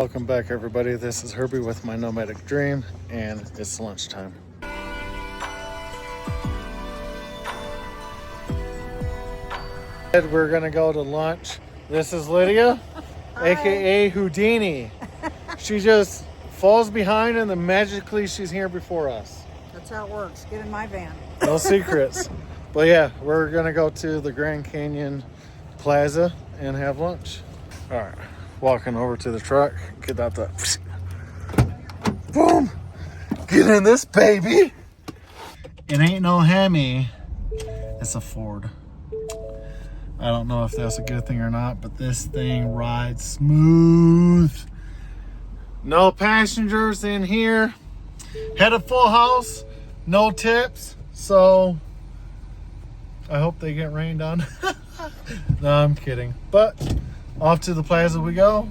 Welcome back, everybody. This is Herbie with my Nomadic Dream, and it's lunchtime. We're gonna go to lunch. This is Lydia, aka Houdini. She just falls behind and then magically she's here before us. That's how it works. Get in my van. No secrets. But yeah, we're gonna go to the Grand Canyon Plaza and have lunch. All right, walking over to the truck, get out the, boom, get in this baby. It ain't no Hemi, it's a Ford. I don't know if that's a good thing or not, but this thing rides smooth. No passengers in here. Had a full house, no tips, so I hope they get rained on. No, I'm kidding. But off to the plaza we go.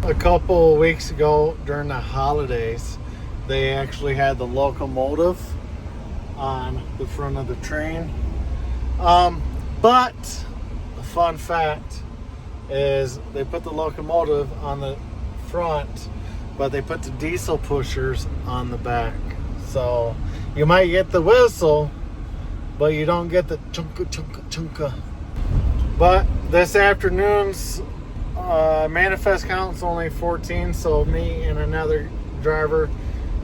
A couple weeks ago during the holidays, they actually had the locomotive on the front of the train. But the fun fact is they put the locomotive on the front, but they put the diesel pushers on the back. So you might get the whistle, but you don't get the chunka chunka chunka. But this afternoon's manifest count's only 14, so me and another driver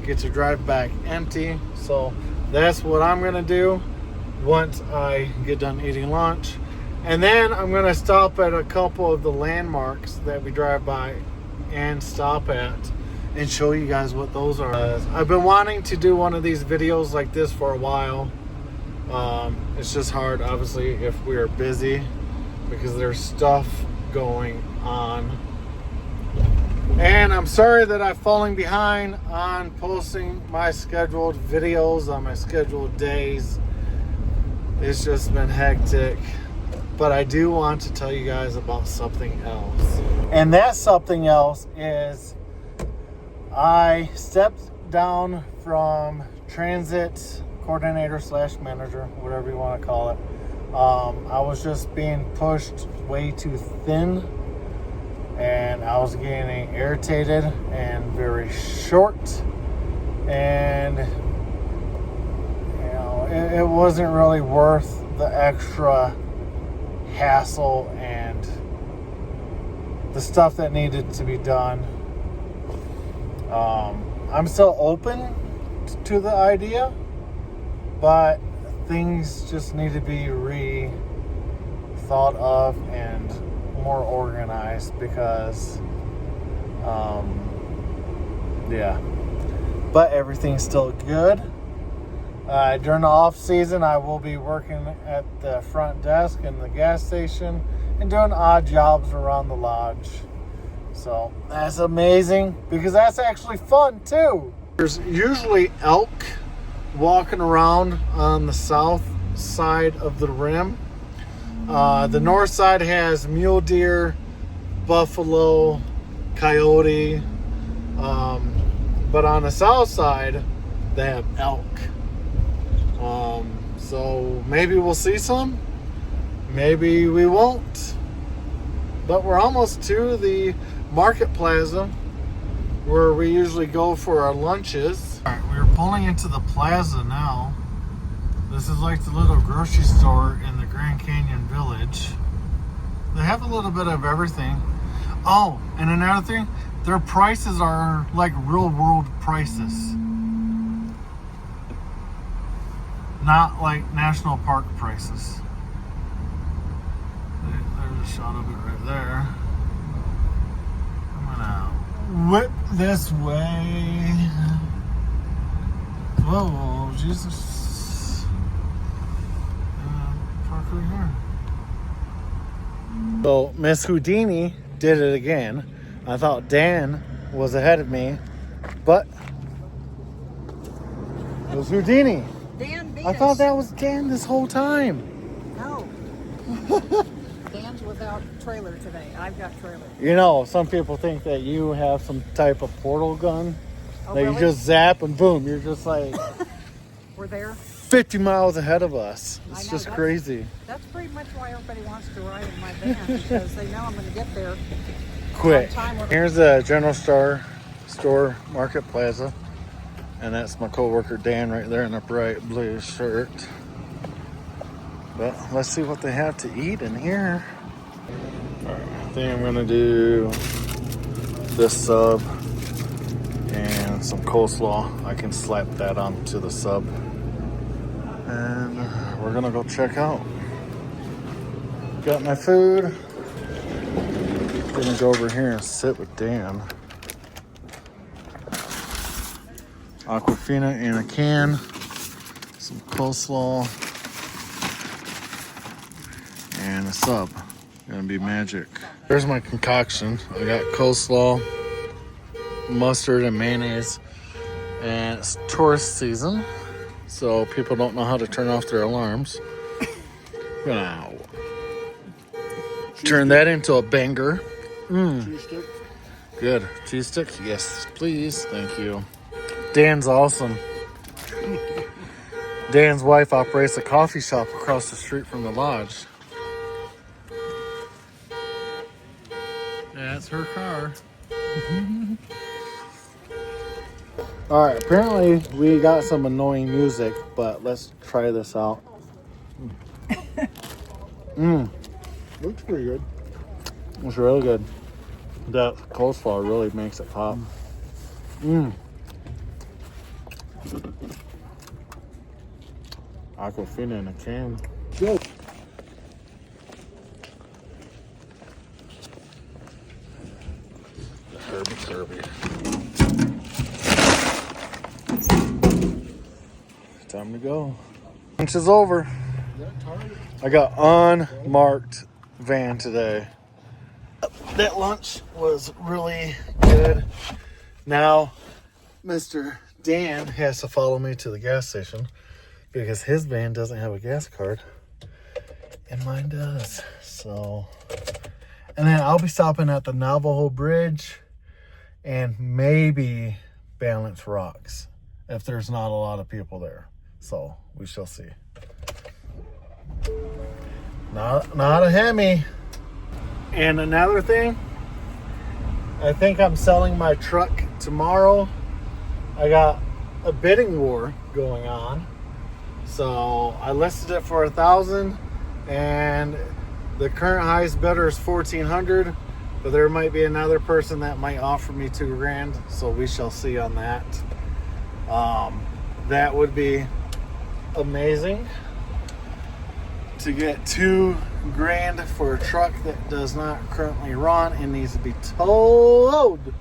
get to drive back empty. So that's what I'm gonna do once I get done eating lunch, and then I'm gonna stop at a couple of the landmarks that we drive by and stop at and show you guys what those are. I've been wanting to do one of these videos like this for a while. It's just hard, obviously, if we are busy because there's stuff going on. And I'm sorry that I'm falling behind on posting my scheduled videos on my scheduled days. It's just been hectic. But I do want to tell you guys about something else. And that something else is I stepped down from transit coordinator / manager, whatever you want to call it. I was just being pushed way too thin, and I was getting irritated and very short, and you know, it wasn't really worth the extra hassle and the stuff that needed to be done. I'm still open to the idea, but things just need to be thought of and more organized because yeah, but everything's still good. During the off season, I will be working at the front desk in the gas station and doing odd jobs around the lodge. So that's amazing because that's actually fun too. There's usually elk walking around on the south side of the rim. The north side has mule deer, buffalo, coyote, but on the south side they have elk. So maybe we'll see some, maybe we won't, but we're almost to the market plaza where we usually go for our lunches. All right, we're pulling into the plaza now. This is like the little grocery store in the Grand Canyon Village. They have a little bit of everything. Oh, and another thing, their prices are like real world prices. Not like national park prices. There's a shot of it right there. I'm gonna whip this way. Whoa, Jesus. pretty hard. So Miss Houdini did it again. I thought Dan was ahead of me, but it was Houdini. Dan beat I us. thought that was Dan this whole time. No. Dan's without trailer today. I've got trailer. You know, some people think that you have some type of portal gun Oh, that really? you just zap and boom, you're just like We're there. 50 miles ahead of us. I It's know, just that's- crazy. That's pretty much why everybody wants to ride in my van because they know I'm going to get there. Quick. on time. Here's the general store market plaza. And that's my coworker Dan right there in the bright blue shirt. But let's see what they have to eat in here. Alright, I think I'm gonna do this sub and some coleslaw. I can slap that onto the sub. And we're gonna go check out. Got my food. Gonna go over here and sit with Dan. Aquafina in a can, some coleslaw, and a sub. Gonna be magic. There's my concoction. I got coleslaw, mustard, and mayonnaise. And it's tourist season, so people don't know how to turn off their alarms. Gonna turn that into a banger. Cheese stick. Good. Cheese stick? Yes, please. Thank you. Dan's awesome. Dan's wife operates a coffee shop across the street from the lodge. Yeah, it's her car. All right, apparently we got some annoying music, but let's try this out. Looks pretty good. It's really good. That coleslaw really makes it pop. Aquafina in a can. Go. Herbie. Time to go. Lunch is over. I got unmarked van today. That lunch was really good. Now, Mr. Dan has to follow me to the gas station because his van doesn't have a gas card and mine does. So, and then I'll be stopping at the Navajo Bridge and maybe Balance Rocks if there's not a lot of people there. So we shall see. Not a Hemi. And another thing, I think I'm selling my truck tomorrow. I got a bidding war going on. So I listed it for $1,000 and the current highest bidder is $1,400, but there might be another person that might offer me $2,000. So we shall see on that. That would be amazing to get $2,000 for a truck that does not currently run and needs to be towed.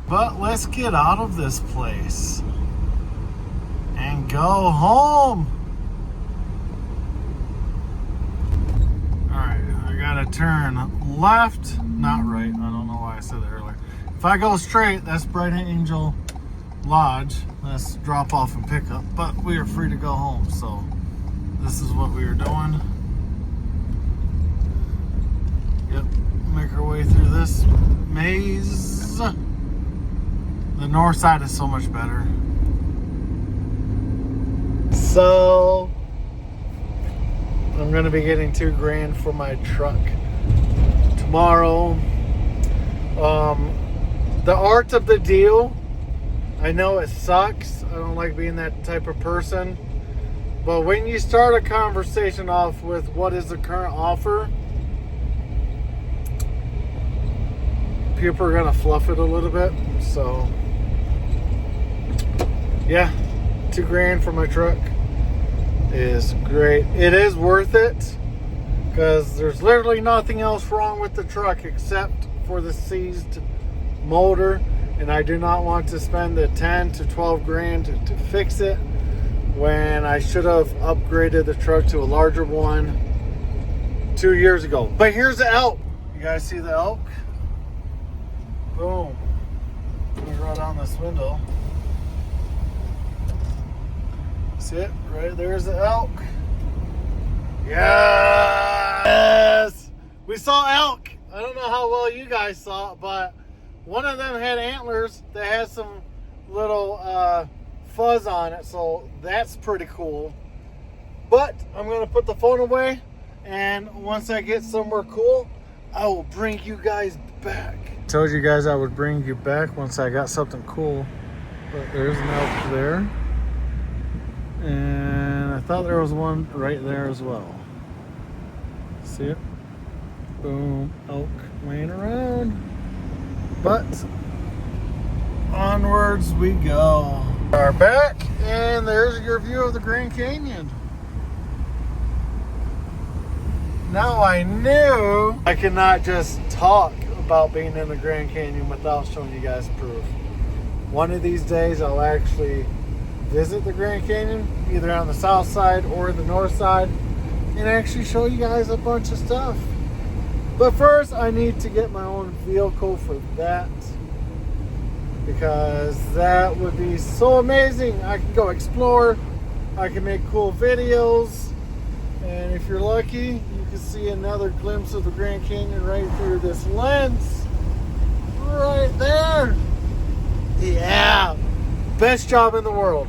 But let's get out of this place and go home. All right, I gotta turn left, not right. I don't know why I said that earlier. If I go straight, that's Bright Angel Lodge. That's drop off and pick up, but we are free to go home. So this is what we are doing. Yep, make our way through this maze. The north side is so much better. So I'm gonna be getting $2,000 for my truck tomorrow. The art of the deal, I know it sucks. I don't like being that type of person. But when you start a conversation off with what is the current offer, people are gonna fluff it a little bit. So yeah, $2,000 for my truck is great. It is worth it because there's literally nothing else wrong with the truck except for the seized motor, and I do not want to spend the $10,000 to $12,000 to fix it. when I should have upgraded the truck to a larger one 2 years ago. But here's the elk. You guys see the elk? Boom. Let me roll down this window. See it? Right there's the elk. Yes! We saw elk. I don't know how well you guys saw it, but one of them had antlers that had some little fuzz on it, so that's pretty cool. But I'm gonna put the phone away, and once I get somewhere cool, I will bring you guys back. Told you guys I would bring you back once I got something cool. But there's an elk there, and I thought there was one right there as well. See it? Boom, elk laying around. But onwards we go. We are back, and there's your view of the Grand Canyon. Now I knew I could not just talk about being in the Grand Canyon without showing you guys proof. One of these days I'll actually visit the Grand Canyon, either on the south side or the north side, and actually show you guys a bunch of stuff. But first, I need to get my own vehicle for that, because that would be so amazing. I can go explore, I can make cool videos, and if you're lucky, you can see another glimpse of the Grand Canyon right through this lens. Right there. Yeah. Best job in the world.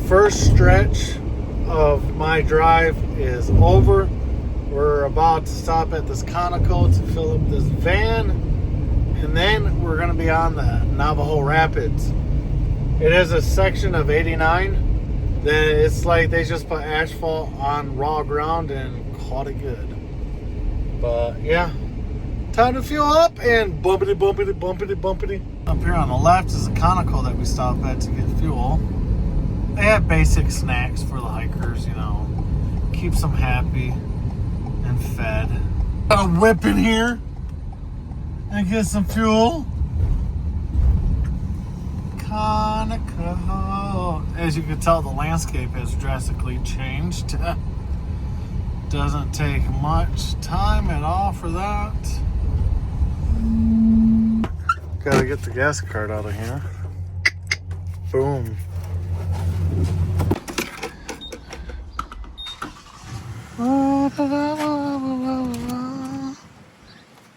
First stretch of my drive is over. We're about to stop at this Conoco to fill up this van, and then we're going to be on the Navajo Rapids. It is a section of 89 that it's like they just put asphalt on raw ground and called it good. But yeah, time to fuel up and bumpity bumpity bumpity bumpity. Up here on the left is a Conoco that we stopped at to get fuel. They have basic snacks for the hikers, you know, keeps them happy and fed. Got a whip in here and get some fuel. Conoco. As you can tell, the landscape has drastically changed. Doesn't take much time at all for that. Gotta get the gas card out of here. Boom.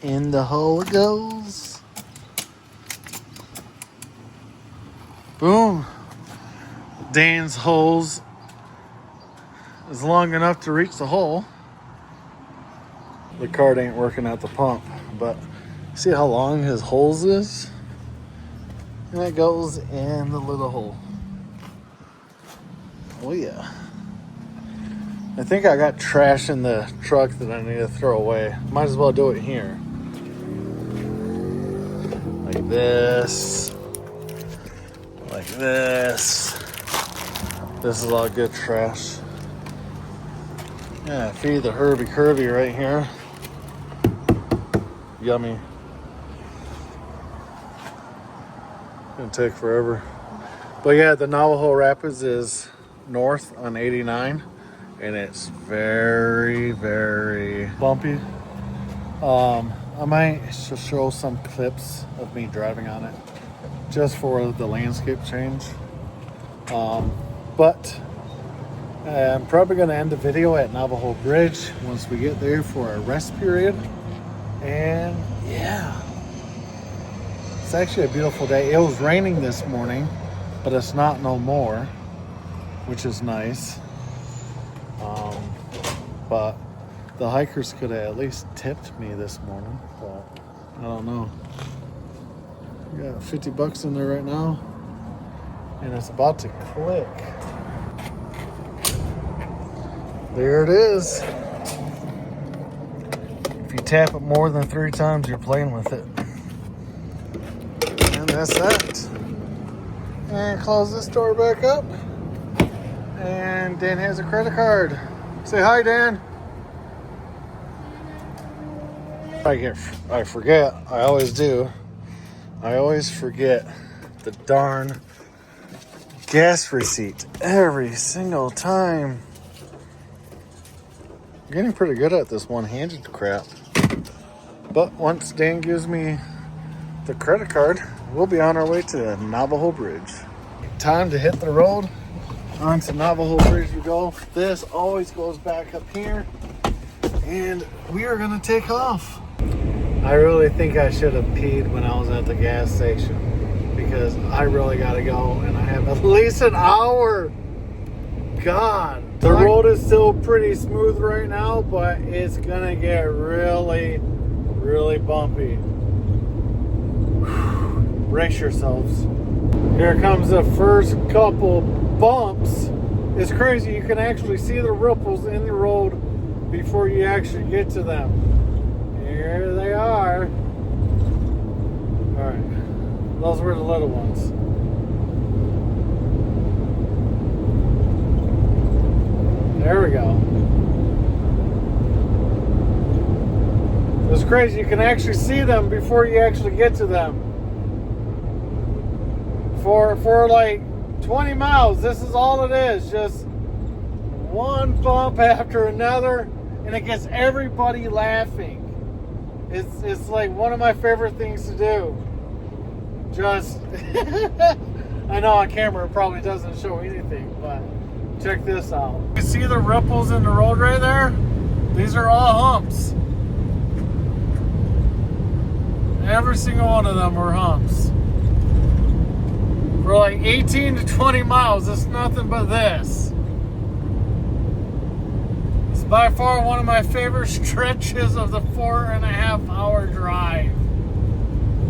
In the hole it goes. Boom. Dan's hose is long enough to reach the hole. The card ain't working at the pump, but see how long his hose is? And it goes in the little hole. Oh yeah. I think I got trash in the truck that I need to throw away. Might as well do it here. Like this. Like this. This is all good trash. Yeah, feed the Herbie right here. Yummy. Gonna take forever. But yeah, the Navajo Rapids is north on 89. And it's very, very bumpy. I might just show some clips of me driving on it just for the landscape change. But I'm probably going to end the video at Navajo Bridge once we get there for a rest period. And yeah, it's actually a beautiful day. It was raining this morning, but it's not no more, which is nice. But the hikers could have at least tipped me this morning, but I don't know. We got 50 bucks in there right now, and it's about to click. There it is. If you tap it more than 3 times, you're playing with it. And that's that. And close this door back up. And Dan has a credit card. Say hi, Dan. I forget. I always do. I always forget the darn gas receipt every single time. I'm getting pretty good at this one-handed crap. But once Dan gives me the credit card, we'll be on our way to Navajo Bridge. Time to hit the road. Onto Navajo Bridge we go. This always goes back up here. And we are gonna take off. I really think I should have peed when I was at the gas station because I really gotta go and I have at least an hour. God. The road is still pretty smooth right now, but it's gonna get really, really bumpy. Brace yourselves. Here comes the first couple bumps. It's crazy. You can actually see the ripples in the road before you actually get to them. Here they are. All right. Those were the little ones. There we go. It's crazy. You can actually see them before you actually get to them. For like 20 miles, this is all it is. Just one bump after another, and it gets everybody laughing. It's like one of my favorite things to do. Just, I know on camera it probably doesn't show anything, but check this out. You see the ripples in the road right there? These are all humps. Every single one of them are humps. For like 18 to 20 miles, it's nothing but this. It's by far one of my favorite stretches of the 4.5 hour drive.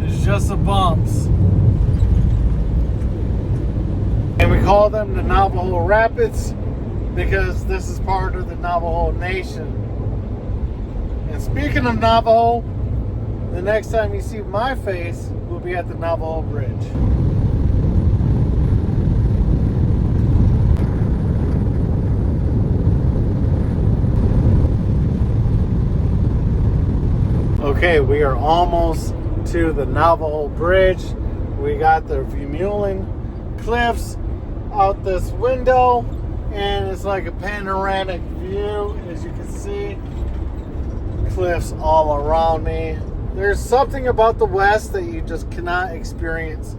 It's just the bumps. And we call them the Navajo Rapids because this is part of the Navajo Nation. And speaking of Navajo, the next time you see my face, we'll be at the Navajo Bridge. Okay, we are almost to the Navajo Bridge. We got the Vermeulen Cliffs out this window, and it's like a panoramic view, as you can see. Cliffs all around me. There's something about the West that you just cannot experience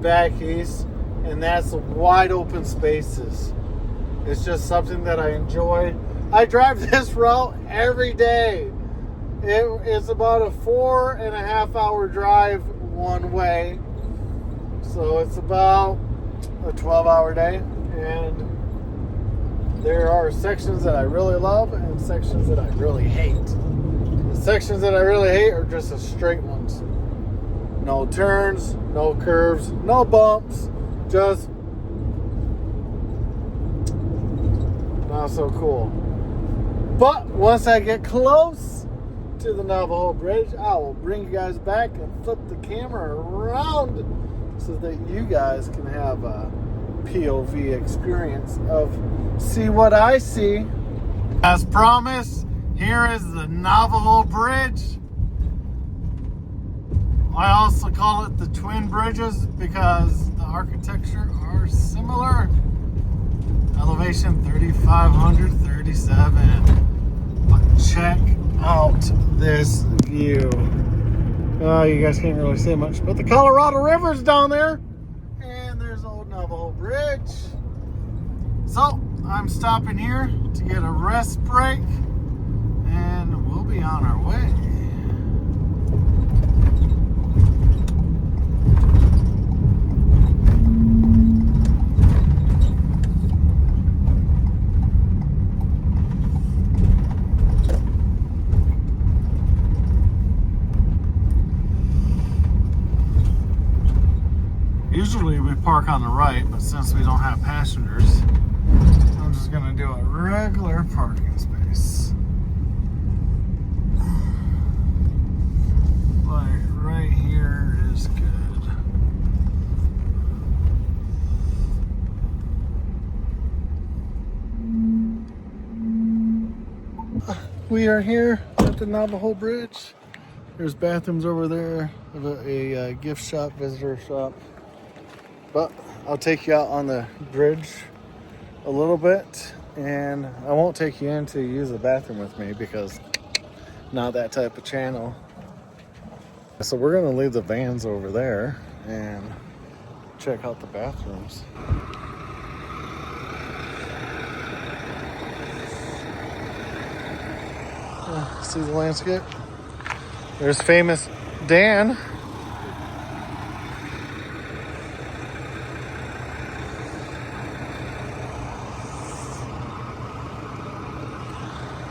back east, and that's the wide open spaces. It's just something that I enjoy. I drive this route every day. It's about a 4.5 hour drive one way. So it's about a 12-hour day. And there are sections that I really love and sections that I really hate. The sections that I really hate are just the straight ones. No turns, no curves, no bumps. Just not so cool. But once I get close to the Navajo Bridge, I will bring you guys back and flip the camera around so that you guys can have a POV experience of see what I see. As promised, here is the Navajo Bridge. I also call it the Twin Bridges because the architecture are similar. Elevation 3,537. But check out this view. You guys can't really see much, but the Colorado River's down there, and there's old Navajo Bridge. So I'm stopping here to get a rest break, and we'll be on our way. Usually we park on the right, but since we don't have passengers, I'm just gonna do a regular parking space. Like right here is good. We are here at the Navajo Bridge. There's bathrooms over there, a gift shop, visitor shop. But I'll take you out on the bridge a little bit, and I won't take you in to use the bathroom with me because not that type of channel. So we're gonna leave the vans over there and check out the bathrooms. See the landscape? There's famous Dan.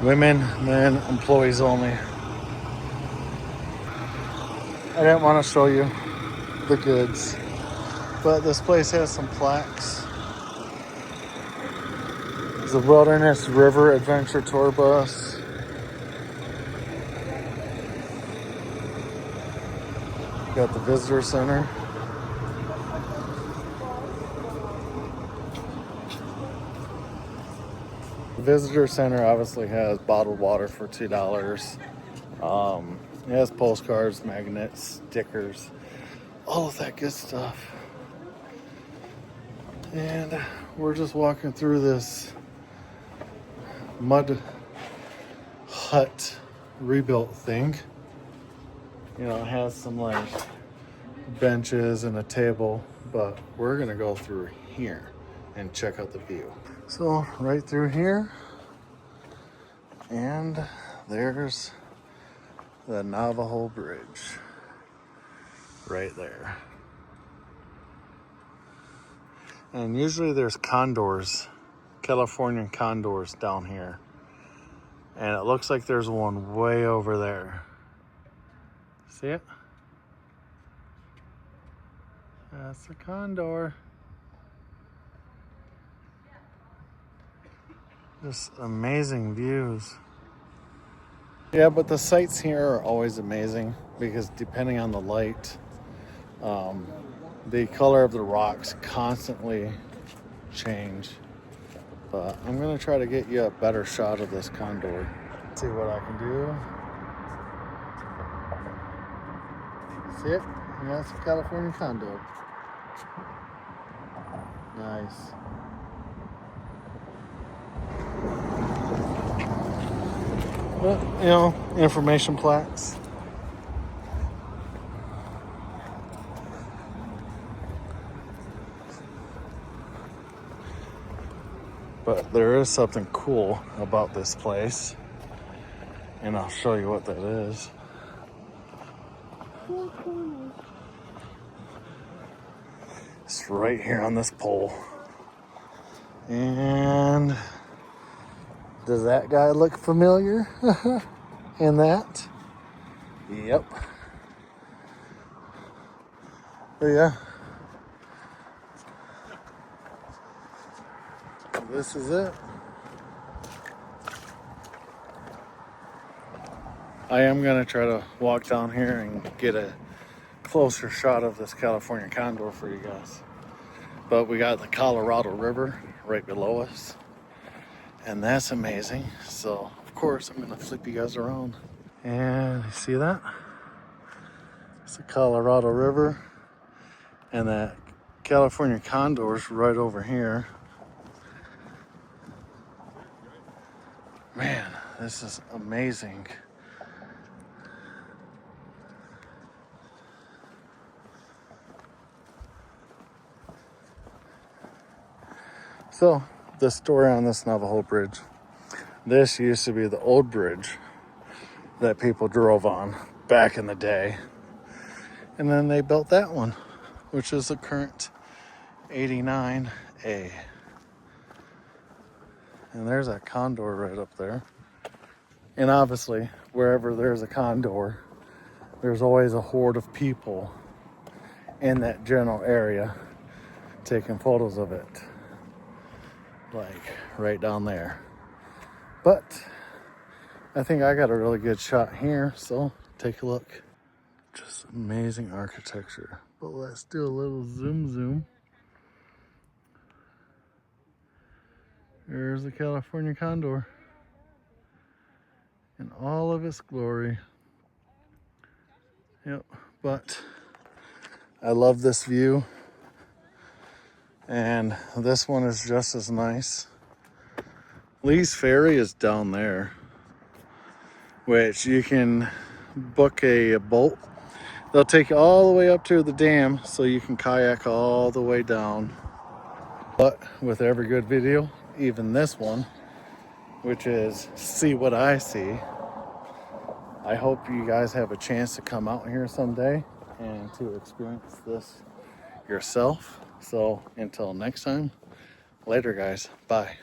Women, men, employees only. I didn't want to show you the goods, but this place has some plaques. There's a Wilderness River Adventure Tour bus. Got the visitor center. The visitor center obviously has bottled water for $2. It has postcards, magnets, stickers, all of that good stuff. And we're just walking through this mud hut rebuilt thing. You know, it has some like benches and a table, but we're gonna go through here and check out the view. So right through here, and there's the Navajo Bridge right there. And usually there's condors, Californian condors down here. And it looks like there's one way over there. See it? That's a condor. Just amazing views. Yeah, but the sights here are always amazing because depending on the light, the color of the rocks constantly change. But I'm gonna try to get you a better shot of this condor. See what I can do. See it? Yeah, it's a California condor. Nice. But, you know, information plaques. But there is something cool about this place, and I'll show you what that is. It's right here on this pole. And does that guy look familiar? And that? Yep. But yeah. This is it. I am gonna try to walk down here and get a closer shot of this California condor for you guys. But we got the Colorado River right below us, and that's amazing. So of course I'm gonna flip you guys around. And you see that? It's the Colorado River, and that California condor's right over here. Man, this is amazing. So, the story on this Navajo bridge. This used to be the old bridge that people drove on back in the day. And then they built that one, which is the current 89A. And there's that condor right up there. And obviously, wherever there's a condor, there's always a horde of people in that general area taking photos of it. Like right down there. But I think I got a really good shot here, so take a look. Just amazing architecture. But let's do a little zoom. There's the California condor in all of its glory. Yep, but I love this view. And this one is just as nice. Lee's Ferry is down there, which you can book a boat. They'll take you all the way up to the dam so you can kayak all the way down. But with every good video, even this one, which is see what I see, I hope you guys have a chance to come out here someday and to experience this yourself. So until next time, later guys, bye.